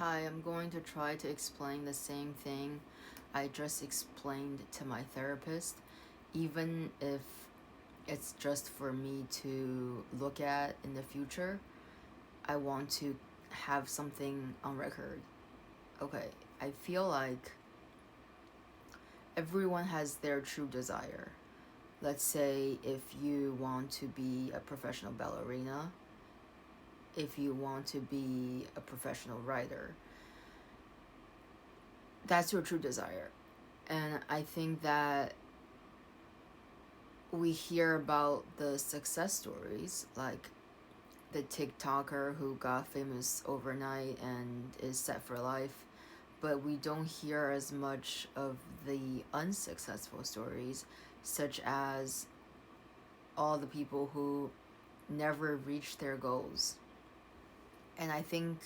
Hi, I'm going to try to explain the same thing I just explained to my therapist, even if it's just for me to look at in the future. I want to have something on record. Okay, I feel like everyone has their true desire. Let's say if you want to be a professional ballerina, if you want to be a professional writer, that's your true desire. And I think that we hear about the success stories, like the TikToker who got famous overnight and is set for life, but we don't hear as much of the unsuccessful stories, such as all the people who never reach their goals. And I think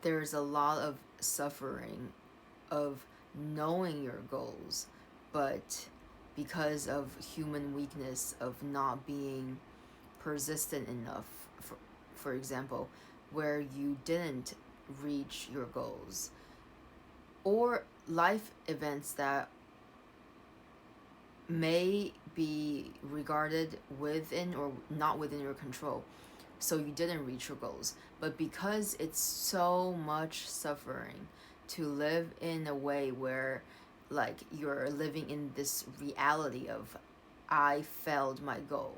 there's a lot of suffering of knowing your goals, but because of human weakness of not being persistent enough, for example, where you didn't reach your goals, or life events that may be regarded within or not within your control. So you didn't reach your goals. But because it's so much suffering to live in a way where like you're living in this reality of I failed my goal.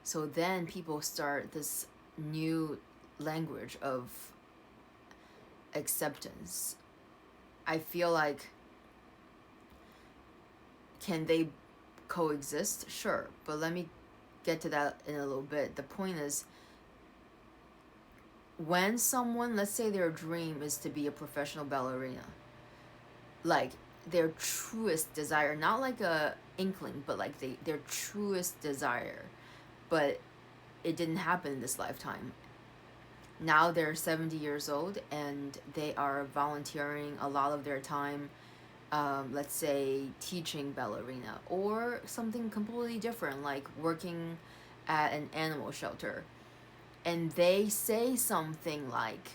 So then people start this new language of acceptance. I feel like, can they coexist? Sure, but let me get to that in a little bit. The point is, when someone, let's say their dream is to be a professional ballerina, like their truest desire, not like a inkling, but like their truest desire, but it didn't happen in this lifetime. Now they're 70 years old and they are volunteering a lot of their time, let's say teaching ballerina or something completely different, like working at an animal shelter. And they say something like,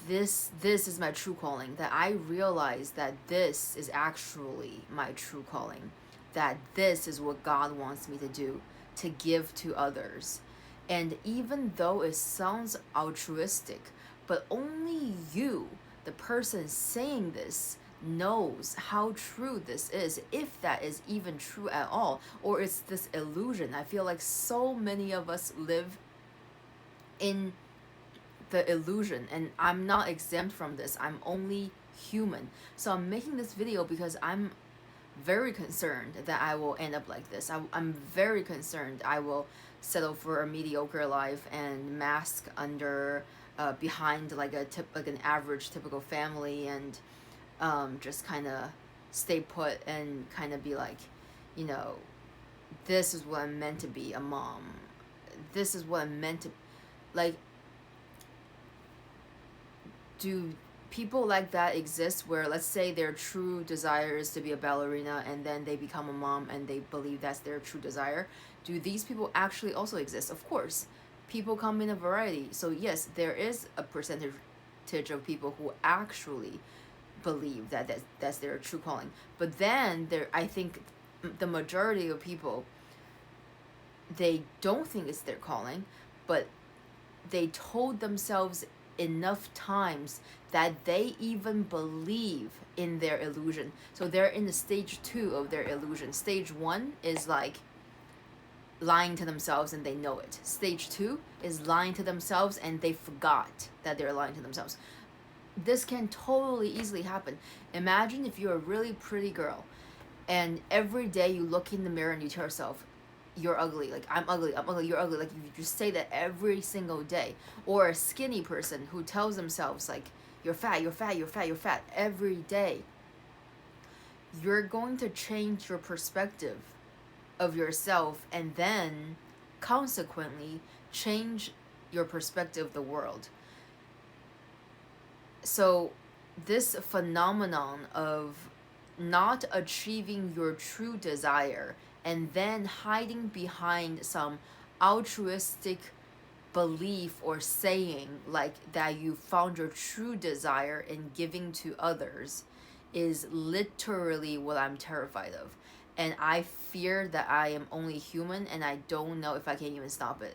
this is my true calling, that I realize that this is actually my true calling, that this is what God wants me to do, to give to others. And even though it sounds altruistic, but only you, the person saying this, knows how true this is, if that is even true at all, or it's this illusion. I feel like so many of us live in the illusion, and I'm not exempt from this. I'm only human. So I'm making this video because I'm very concerned that I will end up like this. I'm very concerned I will settle for a mediocre life and mask under behind like like an average typical family, and just kind of stay put and kind of be like, you know, this is what I'm meant to be, a mom. This is what I'm meant to, like, do people like that exist, where let's say their true desire is to be a ballerina and then they become a mom and they believe that's their true desire? Do these people actually also exist? Of course, people come in a variety. So yes, there is a percentage of people who actually believe that that's their true calling. But then there, I think the majority of people, they don't think it's their calling, but they told themselves enough times that they even believe in their illusion. So they're in the stage 2 of their illusion. Stage 1 is like lying to themselves and they know it. Stage 2 is lying to themselves and they forgot that they're lying to themselves. This can totally easily happen. Imagine if you're a really pretty girl and every day you look in the mirror and you tell yourself, you're ugly, like I'm ugly, you're ugly, like you just say that every single day. Or a skinny person who tells themselves like, you're fat, you're fat, you're fat, you're fat every day. You're going to change your perspective of yourself, and then consequently change your perspective of the world. So this phenomenon of not achieving your true desire and then hiding behind some altruistic belief or saying like that you found your true desire in giving to others is literally what I'm terrified of. And I fear that I am only human and I don't know if I can even stop it.